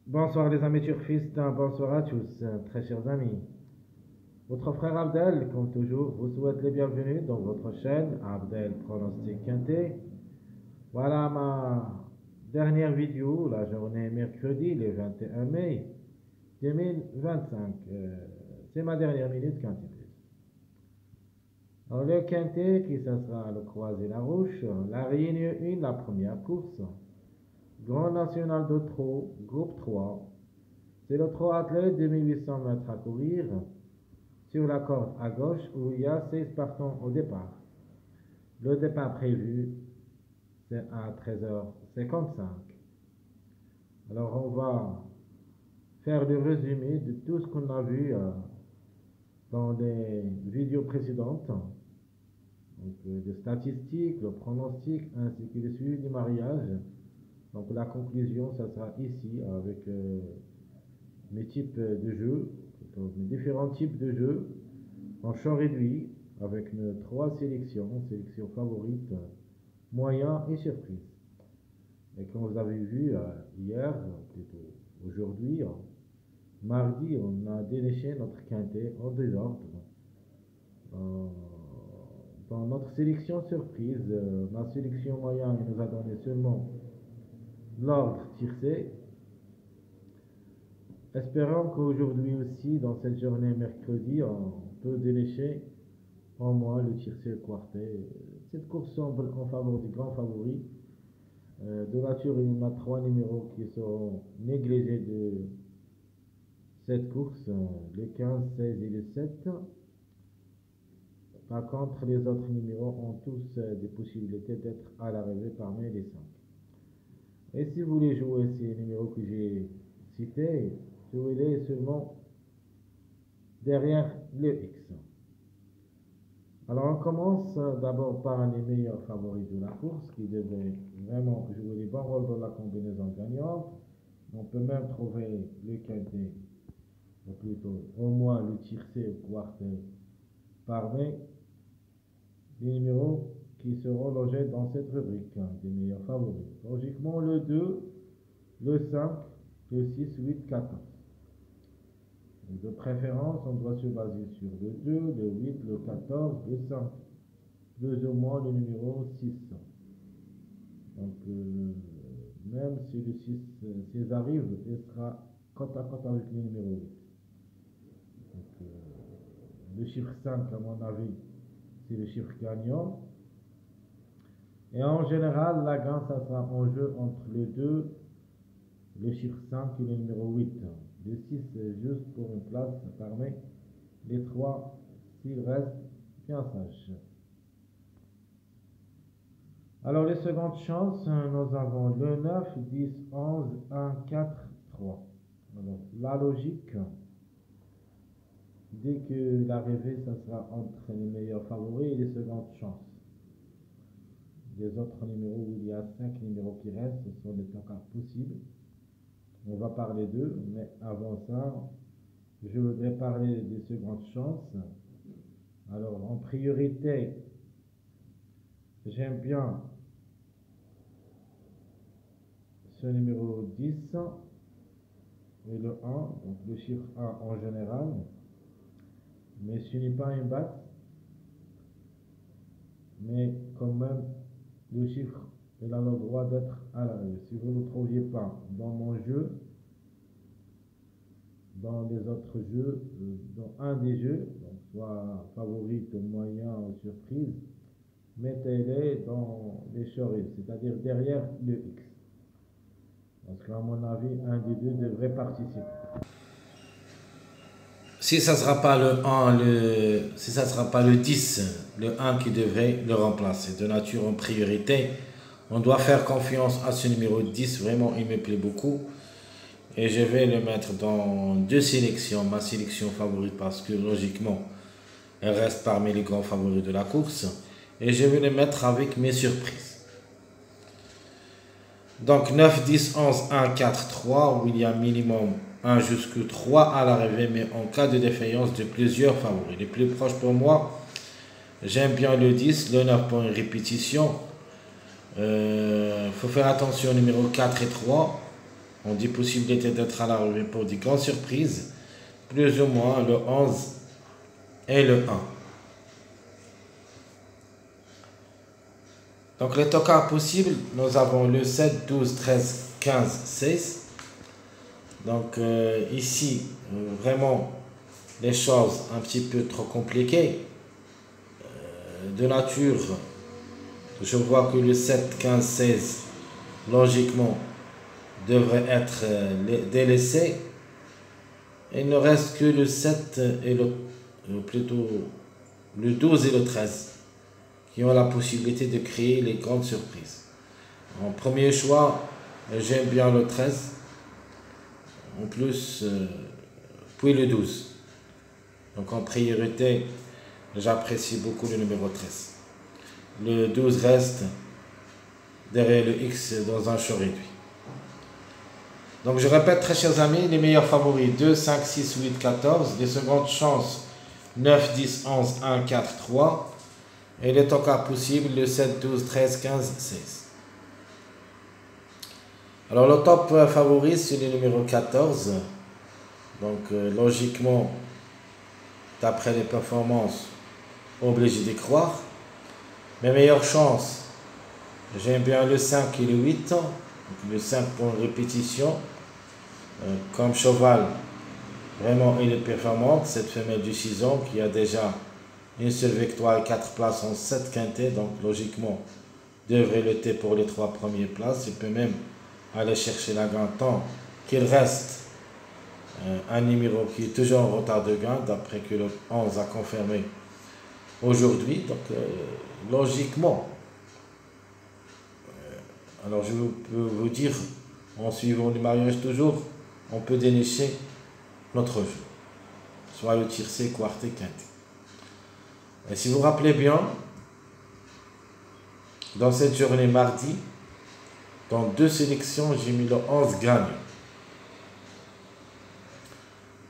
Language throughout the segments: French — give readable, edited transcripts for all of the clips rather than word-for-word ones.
Bonsoir les amis turfistes, bonsoir à tous, très chers amis. Votre frère Abdel, comme toujours, vous souhaite les bienvenus dans votre chaîne Abdel Pronostic Quintet. Voilà ma dernière vidéo, la journée mercredi, le 21 mai 2025. C'est ma dernière minute Quintet Plus. Alors le Quintet, qui ça sera le croisé la Rouge, la Réunion 1, la première course. Grand National de Trot, groupe 3. C'est le trot athlète de 1800 mètres à courir sur la corde à gauche où il y a 16 partants au départ. Le départ prévu, c'est à 13h55. Alors on va faire le résumé de tout ce qu'on a vu dans les vidéos précédentes. Donc les statistiques, le pronostic ainsi que le suivi du mariage. Donc la conclusion, ça sera ici avec mes types de jeux, mes différents types de jeux en champ réduit avec nos trois sélections, sélection favorite, moyen et surprise. Et comme vous avez vu hier, plutôt aujourd'hui, mardi, on a déniché notre quintet en désordre. Euh, Dans notre sélection surprise, la sélection moyen nous a donné seulement l'ordre tiercé. Espérons qu'aujourd'hui aussi, dans cette journée mercredi, on peut dénicher au moins le tiercé quartet. Cette course semble en faveur du grand favori. De nature, il y en a trois numéros qui seront négligés de cette course, le 15, 16 et le 7. Par contre, les autres numéros ont tous des possibilités d'être à l'arrivée parmi les 5. Et si vous voulez jouer ces numéros que j'ai cités, jouez-les seulement derrière le X. Alors on commence d'abord par les meilleurs favoris de la course qui devaient vraiment jouer les bons rôles dans la combinaison gagnante. On peut même trouver le quintet, ou plutôt au moins le tiercé ou quartet parmi les numéros qui seront logés dans cette rubrique des meilleurs favoris. Logiquement le 2, le 5, le 6, 8, 14. De préférence, on doit se baser sur le 2, le 8, le 14, le 5. Plus ou moins le numéro 6. Donc, même si le 6 arrive, il sera côte à côte avec le numéro 8. Donc, le chiffre 5, à mon avis, c'est le chiffre gagnant. Et en général, la gagne, ça sera en jeu entre le 2, le chiffre 5 et le numéro 8. Le 6, juste pour une place parmi les 3, s'il reste bien sage. Alors, les secondes chances, nous avons le 9, 10, 11, 1, 4, 3. Alors, la logique, dès que l'arrivée, ça sera entre les meilleurs favoris et les secondes chances. Les autres numéros, où il y a 5 numéros qui restent, ce sont des placards possibles. On va parler d'eux, mais avant ça, je voudrais parler des secondes chances. Alors, en priorité, j'aime bien ce numéro 10 et le 1, donc le chiffre 1 en général, mais ce n'est pas une batte, mais quand même le chiffre il a le droit d'être à l'arrivée. Si vous ne le trouviez pas dans mon jeu, dans les autres jeux, dans un des jeux, donc soit favorite, moyen ou surprise, mettez-les dans les choristes, c'est-à-dire derrière le X. Parce qu'à mon avis, un des deux devrait participer. Si ça ne sera pas le 1, si ça ne sera pas le 10, le 1 qui devrait le remplacer. De nature en priorité, on doit faire confiance à ce numéro 10. Vraiment, il me plaît beaucoup. Et je vais le mettre dans deux sélections. Ma sélection favorite parce que logiquement, elle reste parmi les grands favoris de la course. Et je vais le mettre avec mes surprises. Donc 9, 10, 11, 1, 4, 3, où il y a minimum 1 jusqu'à 3 à l'arrivée, mais en cas de défaillance de plusieurs favoris. Les plus proches pour moi, j'aime bien le 10, le 9 pour une répétition. Faut faire attention au numéro 4 et 3. ont des possibilités d'être à l'arrivée pour des grandes surprises, plus ou moins le 11 et le 1. Donc les tokars possibles, nous avons le 7, 12, 13, 15, 16. Donc ici, vraiment, les choses un petit peu trop compliquées. De nature, je vois que le 7, 15, 16, logiquement, devrait être délaissé. Il ne reste que le 7 et plutôt le 12 et le 13 qui ont la possibilité de créer les grandes surprises. En premier choix, j'aime bien le 13, en plus, puis le 12. Donc en priorité, j'apprécie beaucoup le numéro 13. Le 12 reste derrière le X dans un choix réduit. Donc je répète, très chers amis, les meilleurs favoris 2, 5, 6, 8, 14. Les secondes chances 9, 10, 11, 1, 4, 3. Et les tokars possibles le 7, 12, 13, 15, 16. Alors le top favori c'est le numéro 14. Donc logiquement, d'après les performances, obligé d'y croire. Mes meilleures chances, j'aime bien le 5 et le 8. Donc le 5 pour une répétition. Comme cheval, vraiment il est performante. Cette femelle du 6 ans qui a déjà une seule victoire et 4 places en 7 quintets. Donc logiquement, devrait lutter pour les 3 premières places. Il peut même aller chercher la gagne tant qu'il reste un numéro qui est toujours en retard de gain, d'après que le 11 a confirmé aujourd'hui. Donc logiquement, alors je peux vous dire, en suivant le mariage toujours, on peut dénicher notre jeu, soit le tiercé, quarté, quinté. Et si vous vous rappelez bien, dans cette journée mardi, dans 2 sélections, j'ai mis le 11 gagnant.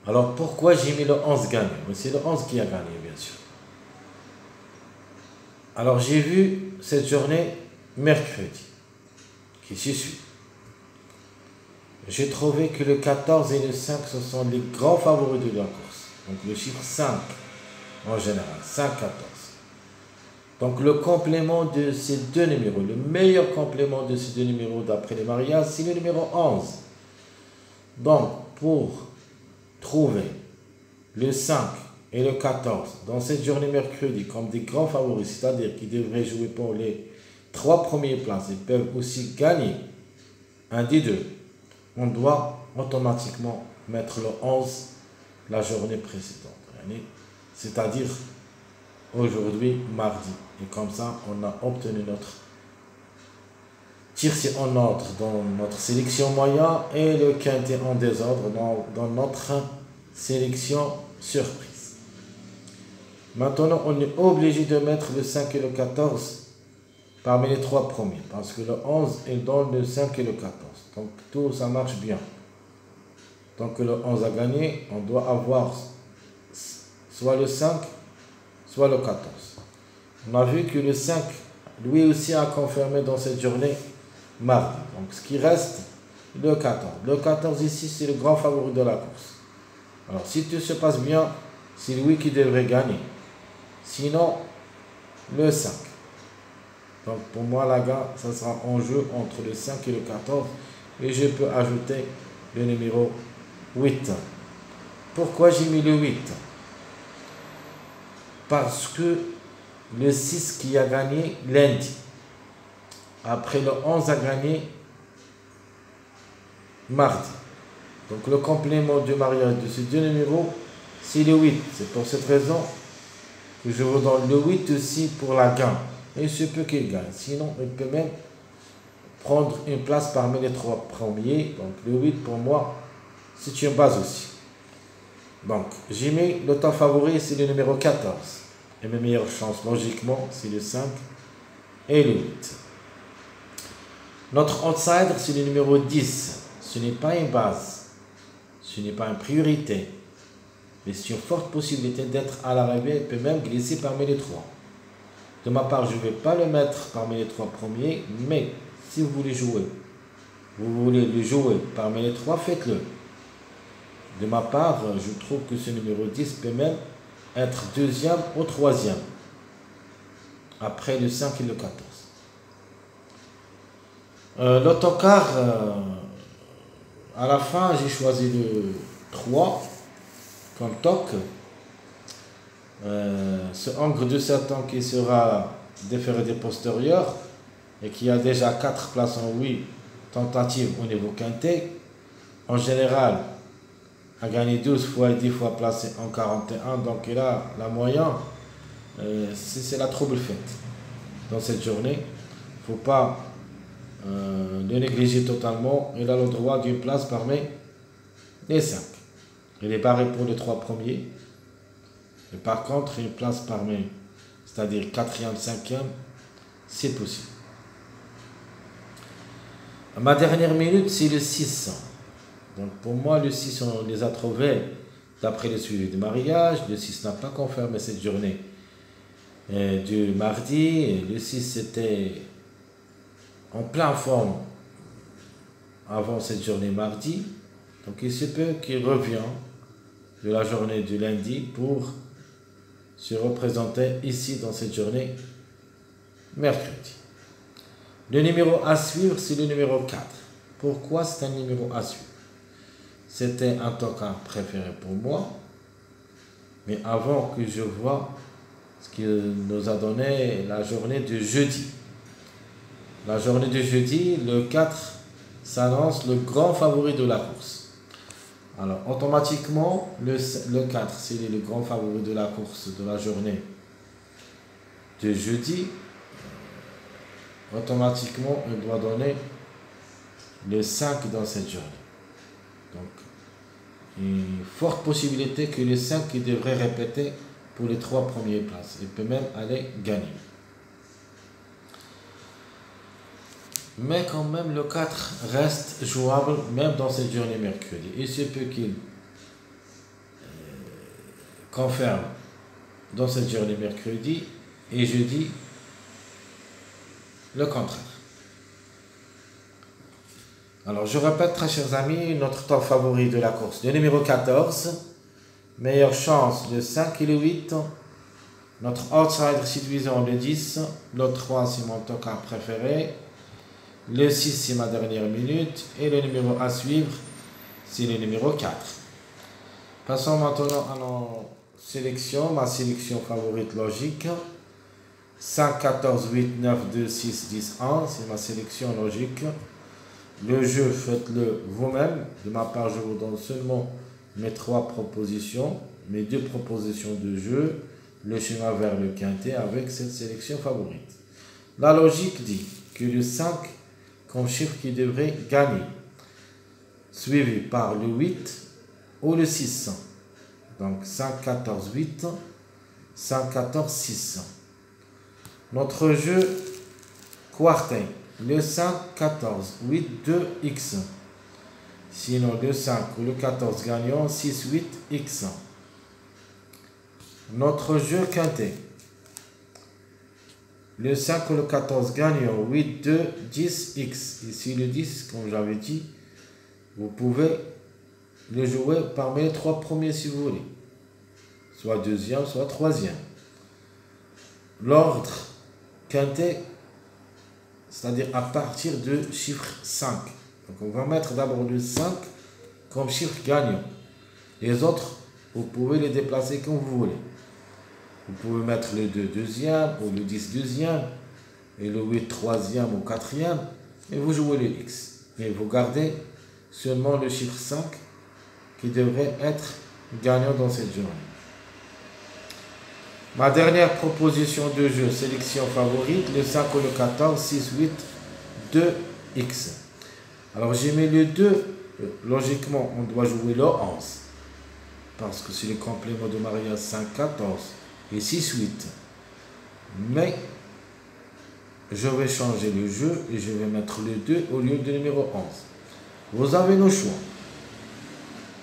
Alors pourquoi j'ai mis le 11 gagnant? C'est le 11 qui a gagné, bien sûr. Alors j'ai vu cette journée mercredi, qui s'y suit. J'ai trouvé que le 14 et le 5, ce sont les grands favoris de la course. Donc le chiffre 5 en général, 5, 14. Donc le complément de ces deux numéros, le meilleur complément de ces deux numéros d'après les mariages, c'est le numéro 11. Donc pour trouver le 5 et le 14 dans cette journée mercredi comme des grands favoris, c'est-à-dire qui devraient jouer pour les 3 premières places, ils peuvent aussi gagner un des deux. On doit automatiquement mettre le 11 la journée précédente, c'est-à-dire aujourd'hui, mardi. Et comme ça, on a obtenu notre tiercé en ordre dans notre sélection moyen et le quintet en désordre dans notre sélection surprise. Maintenant, on est obligé de mettre le 5 et le 14 parmi les 3 premiers, parce que le 11 est dans le 5 et le 14. Donc tout ça marche bien. Tant que le 11 a gagné, on doit avoir soit le 5, soit le 14. On a vu que le 5, lui aussi a confirmé dans cette journée mardi. Donc ce qui reste, le 14. Le 14 ici, c'est le grand favori de la course. Alors si tout se passe bien, c'est lui qui devrait gagner. Sinon, le 5. Donc pour moi, la gagne, ça sera en jeu entre le 5 et le 14. Et je peux ajouter le numéro 8. Pourquoi j'ai mis le 8? Parce que le 6 qui a gagné lundi, après le 11 a gagné mardi. Donc le complément du mariage de ces deux numéros, c'est le 8. C'est pour cette raison que je vous donne le 8 aussi pour la gagne. Et il se peut qu'il gagne. Sinon, il peut même prendre une place parmi les 3 premiers. Donc le 8 pour moi, c'est une base aussi. Donc j'ai mis le temps favori, c'est le numéro 14. Et mes meilleures chances, logiquement, c'est le 5 et le 8. Notre outsider, c'est le numéro 10. Ce n'est pas une base. Ce n'est pas une priorité. Mais c'est une forte possibilité d'être à l'arrivée et peut même glisser parmi les 3. De ma part, je ne vais pas le mettre parmi les 3 premiers, mais si vous voulez jouer vous voulez le jouer parmi les trois, faites-le. De ma part, je trouve que ce numéro 10 peut même être deuxième ou troisième, après le 5 et le 14. L'autocar, à la fin, j'ai choisi le 3 comme toc. Ce Angre de Satan qui sera déféré des postérieurs et qui a déjà 4 places en 8 tentatives au niveau quintet, en général a gagné 12 fois et 10 fois placé en 41, donc il a la moyenne, c'est la trouble faite dans cette journée. Il ne faut pas le négliger totalement. Il a le droit d'une place parmi les 5. Il est barré pour les 3 premiers. Et par contre, une place parmi, c'est-à-dire 4e, 5e, c'est possible. Ma dernière minute, c'est le 6. Donc pour moi, le 6, on les a trouvés d'après le suivi du mariage. Le 6 n'a pas confirmé cette journée du mardi. Le 6 c'était en pleine forme avant cette journée mardi. Donc il se peut qu'il revienne de la journée du lundi pour se représenter ici dans cette journée mercredi. Le numéro à suivre, c'est le numéro 4. Pourquoi c'est un numéro à suivre? C'était un token préféré pour moi, mais avant que je vois ce qu'il nous a donné la journée de jeudi. La journée de jeudi, le 4 s'annonce le grand favori de la course. Alors automatiquement, le 4, s'il est le grand favori de la course de la journée de jeudi, automatiquement il doit donner le 5 dans cette journée. Donc une forte possibilité que le 5 il devrait répéter pour les 3 premières places. Il peut même aller gagner. Mais quand même le 4 reste jouable même dans cette journée mercredi. Il se peut qu'il confirme dans cette journée mercredi et jeudi le contraire. Alors je répète très chers amis, notre temps favori de la course, le numéro 14, meilleure chance le 5 et le 8, notre outsider séduisant le 10, le 3 c'est mon token préféré, le 6 c'est ma dernière minute et le numéro à suivre c'est le numéro 4. Passons maintenant à nos sélections, ma sélection favorite logique, 5, 14, 8, 9, 2, 6, 10, 1, c'est ma sélection logique. Le jeu, faites-le vous-même. De ma part, je vous donne seulement mes 3 propositions, mes 2 propositions de jeu, le chemin vers le quintet avec cette sélection favorite. La logique dit que le 5 comme chiffre qui devrait gagner, suivi par le 8 ou le 6. Donc 5, 14, 8, 5, 14, 6. Notre jeu quartet. Le 5, 14, 8, 2, X. Sinon, le 5 ou le 14 gagnant, 6, 8, X. Notre jeu quintet. Le 5 ou le 14 gagnant, 8, 2, 10, X. Ici, le 10, comme j'avais dit, vous pouvez le jouer parmi les 3 premiers si vous voulez. Soit deuxième, soit troisième. L'ordre quintet, c'est-à-dire à partir de chiffre 5. Donc on va mettre d'abord le 5 comme chiffre gagnant. Les autres, vous pouvez les déplacer comme vous voulez. Vous pouvez mettre le 2 deuxième, ou le 10 deuxième, et le 8 troisième ou quatrième, et vous jouez le X. Et vous gardez seulement le chiffre 5 qui devrait être gagnant dans cette journée. Ma dernière proposition de jeu, sélection favorite, le 5 ou le 14, 6, 8, 2, X. Alors j'ai mis le 2, logiquement on doit jouer le 11, parce que c'est le complément de mariage 5, 14 et 6, 8. Mais je vais changer le jeu et je vais mettre le 2 au lieu du numéro 11. Vous avez nos choix.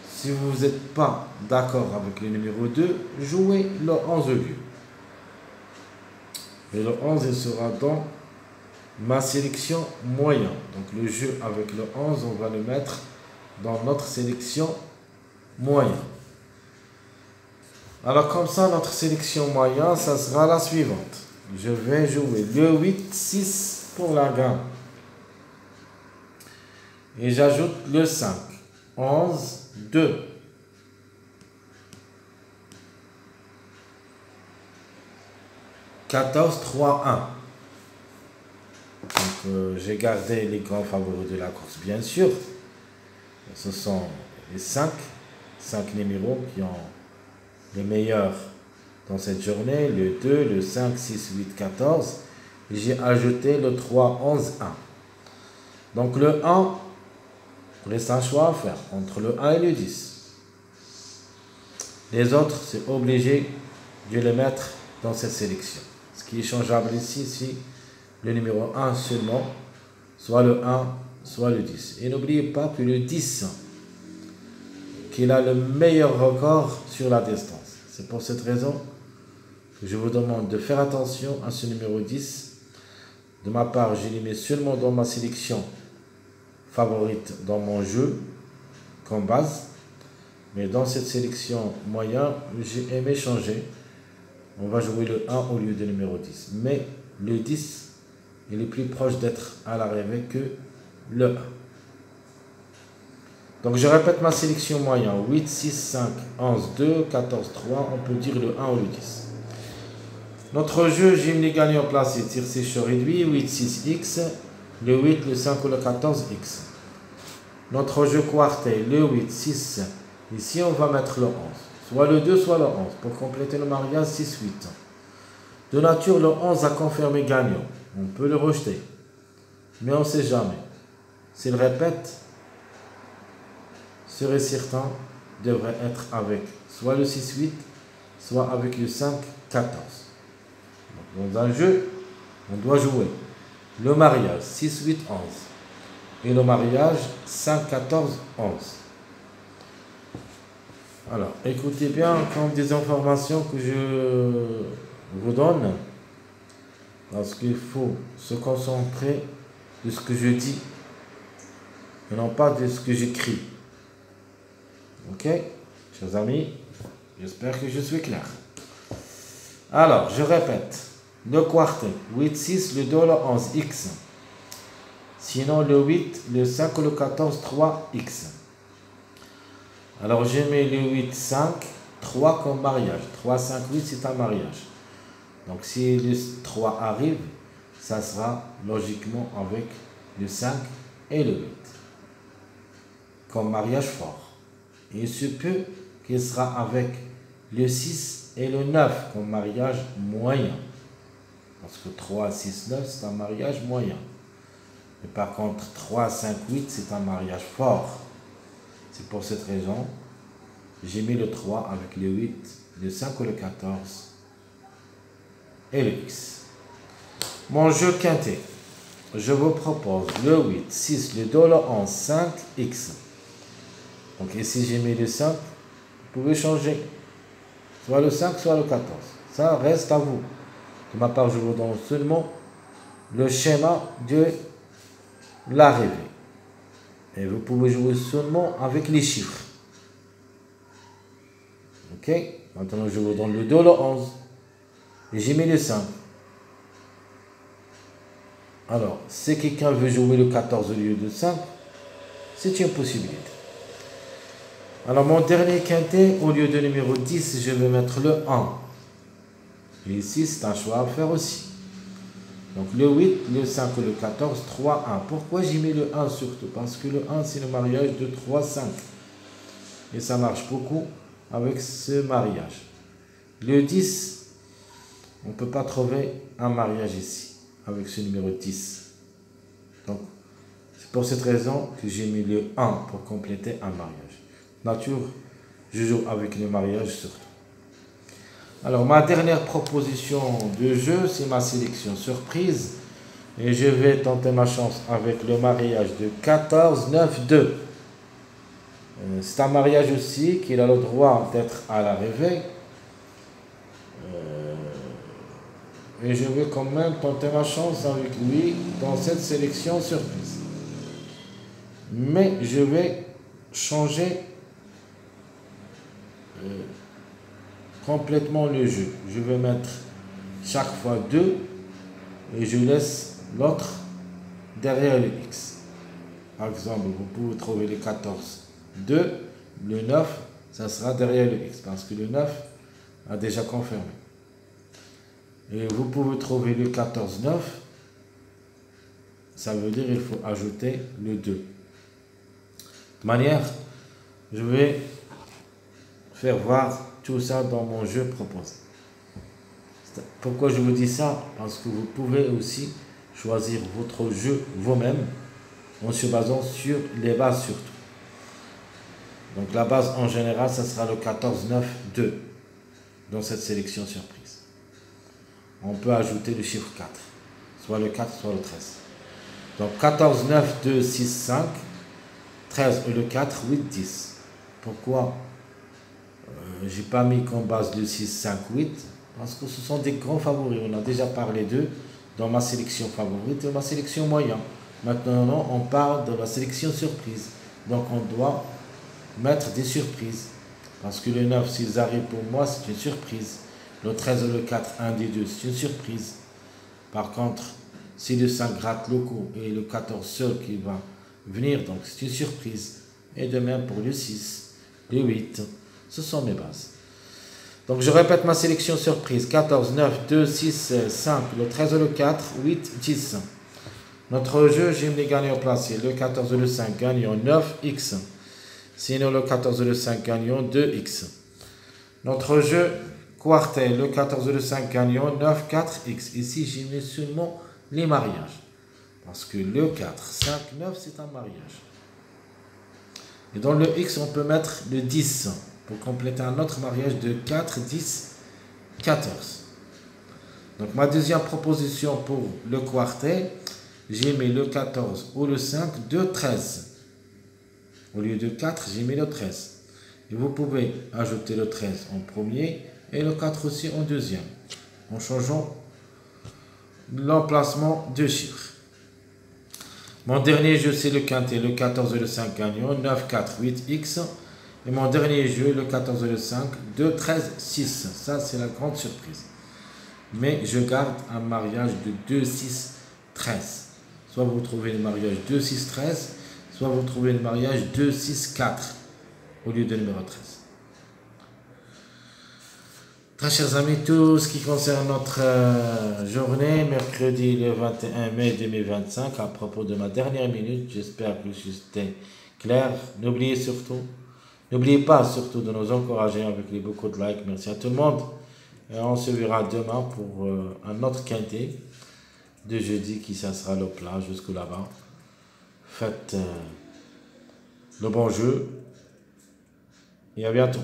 Si vous n'êtes pas d'accord avec le numéro 2, jouez le 11 au lieu. Et le 11 il sera dans ma sélection moyen. Donc le jeu avec le 11, on va le mettre dans notre sélection moyen. Alors comme ça, notre sélection moyen, ça sera la suivante. Je vais jouer le 8, 6 pour la gamme. Et j'ajoute le 5, 11, 2. 14, 3, 1. Donc j'ai gardé les grands favoris de la course, bien sûr. Ce sont les 5 numéros qui ont les meilleurs dans cette journée. Le 2, le 5, 6, 8, 14. J'ai ajouté le 3, 11, 1. Donc le 1, reste un choix à faire entre le 1 et le 10. Les autres, c'est obligé de les mettre dans cette sélection. Ce qui est changeable ici, c'est le numéro 1 seulement, soit le 1, soit le 10. Et n'oubliez pas que le 10, qu'il a le meilleur record sur la distance. C'est pour cette raison que je vous demande de faire attention à ce numéro 10. De ma part, je l'ai mis seulement dans ma sélection favorite dans mon jeu comme base. Mais dans cette sélection moyen, j'ai aimé changer. On va jouer le 1 au lieu du numéro 10. Mais le 10, il est plus proche d'être à l'arrivée que le 1. Donc je répète ma sélection moyen. 8, 6, 5, 11, 2, 14, 3. On peut dire le 1 ou le 10. Notre jeu, j'ai mis les gagnants placés. Tir sécheur réduit, 8, 6x. Le 8, le 5 ou le 14x. Notre jeu quartet, le 8, 6. Ici, on va mettre le 11. Soit le 2, soit le 11. Pour compléter le mariage, 6, 8. De nature, le 11 a confirmé gagnant. On peut le rejeter. Mais on ne sait jamais. S'il répète, serait certain devrait être avec soit le 6, 8, soit avec le 5, 14. Donc, dans un jeu, on doit jouer le mariage 6, 8, 11 et le mariage 5, 14, 11. Alors, écoutez bien comme des informations que je vous donne, parce qu'il faut se concentrer de ce que je dis et non pas de ce que j'écris. Ok, chers amis, j'espère que je suis clair. Alors, je répète, le quartet, 8, 6, le 2, le 11, x. Sinon, le 8, le 5 ou le 14, 3, x. Alors, je mets le 8, 5, 3 comme mariage. 3, 5, 8, c'est un mariage. Donc, si le 3 arrive, ça sera logiquement avec le 5 et le 8. Comme mariage fort. Et il se peut qu'il sera avec le 6 et le 9 comme mariage moyen. Parce que 3, 6, 9, c'est un mariage moyen. Mais par contre, 3, 5, 8, c'est un mariage fort. C'est pour cette raison, j'ai mis le 3 avec le 8, le 5 ou le 14 et le X. Mon jeu quintet. Je vous propose le 8, 6, le 2, le 11, 5, X. Donc ici, j'ai mis le 5. Vous pouvez changer. Soit le 5, soit le 14. Ça reste à vous. De ma part, je vous donne seulement le schéma de l'arrivée. Et vous pouvez jouer seulement avec les chiffres. Ok? Maintenant, je vous donne le 2, le 11. Et j'ai mis le 5. Alors, si quelqu'un veut jouer le 14 au lieu de 5, c'est une possibilité. Alors, mon dernier quintet, au lieu de numéro 10, je vais mettre le 1. Et ici, c'est un choix à faire aussi. Donc, le 8, le 5 ou le 14, 3, 1. Pourquoi j'ai mis le 1 surtout? Parce que le 1, c'est le mariage de 3, 5. Et ça marche beaucoup avec ce mariage. Le 10, on ne peut pas trouver un mariage ici, avec ce numéro 10. Donc, c'est pour cette raison que j'ai mis le 1 pour compléter un mariage. Nature, je joue avec le mariage surtout. Alors, ma dernière proposition de jeu, c'est ma sélection surprise. Et je vais tenter ma chance avec le mariage de 14, 9, 2. C'est un mariage aussi qu'il a le droit d'être à l'arrivée. Et je vais quand même tenter ma chance avec lui dans cette sélection surprise. Mais je vais changer complètement le jeu. Je vais mettre chaque fois 2 et je laisse l'autre derrière le X. Par exemple, vous pouvez trouver le 14, 2, le 9, ça sera derrière le X parce que le 9 a déjà confirmé. Et vous pouvez trouver le 14, 9, ça veut dire qu'il faut ajouter le 2. De toute manière, je vais faire voir tout ça dans mon jeu proposé. Pourquoi je vous dis ça? Parce que vous pouvez aussi choisir votre jeu vous-même en se basant sur les bases surtout. Donc la base en général, ça sera le 14, 9, 2 dans cette sélection surprise. On peut ajouter le chiffre 4, soit le 4, soit le 13. Donc 14, 9, 2, 6, 5, 13 et le 4, 8, 10. Pourquoi j'ai pas mis comme base le 6, 5, 8? Parce que ce sont des grands favoris. On a déjà parlé d'eux dans ma sélection favorite et ma sélection moyenne. Maintenant, on parle de la sélection surprise. Donc, on doit mettre des surprises. Parce que le 9, s'ils arrivent pour moi, c'est une surprise. Le 13 et le 4, 1 des deux, c'est une surprise. Par contre, si le 5 gratte le coup et le 14 seul qui va venir, donc c'est une surprise. Et de même pour le 6, le 8, ce sont mes bases. Donc je répète ma sélection surprise. 14, 9, 2, 6, 5, le 13 et le 4, 8, 10. Notre jeu, j'aime les gagnants placés. Le 14 et le 5 gagnant 9x. Sinon le 14 et le 5 gagnant 2x. Notre jeu quartet, le 14 et le 5 gagnant 9, 4x. Ici, j'ai mis seulement les mariages. Parce que le 4, 5, 9, c'est un mariage. Et dans le x, on peut mettre le 10. Pour compléter un autre mariage de 4, 10, 14. Donc ma deuxième proposition pour le quartet, j'ai mis le 14 ou le 5, 2, 13. Au lieu de 4, j'ai mis le 13. Et vous pouvez ajouter le 13 en premier et le 4 aussi en deuxième, en changeant l'emplacement de chiffres. Mon dernier jeu, c'est le quintet, le 14 et le 5 gagnant, 9, 4, 8x. Et mon dernier jeu, le 14 et le 5, 2, 13, 6. Ça, c'est la grande surprise. Mais je garde un mariage de 2, 6, 13. Soit vous trouvez le mariage 2, 6, 13, soit vous trouvez le mariage 2, 6, 4 au lieu de numéro 13. Très chers amis, tout ce qui concerne notre journée, mercredi le 21 mai 2025, à propos de ma dernière minute, j'espère que j'étais clair. N'oubliez pas surtout de nous encourager avec les beaucoup de likes. Merci à tout le monde. Et on se verra demain pour un autre quintet de jeudi qui ça sera le plat jusque là-bas. Faites le bon jeu et à bientôt.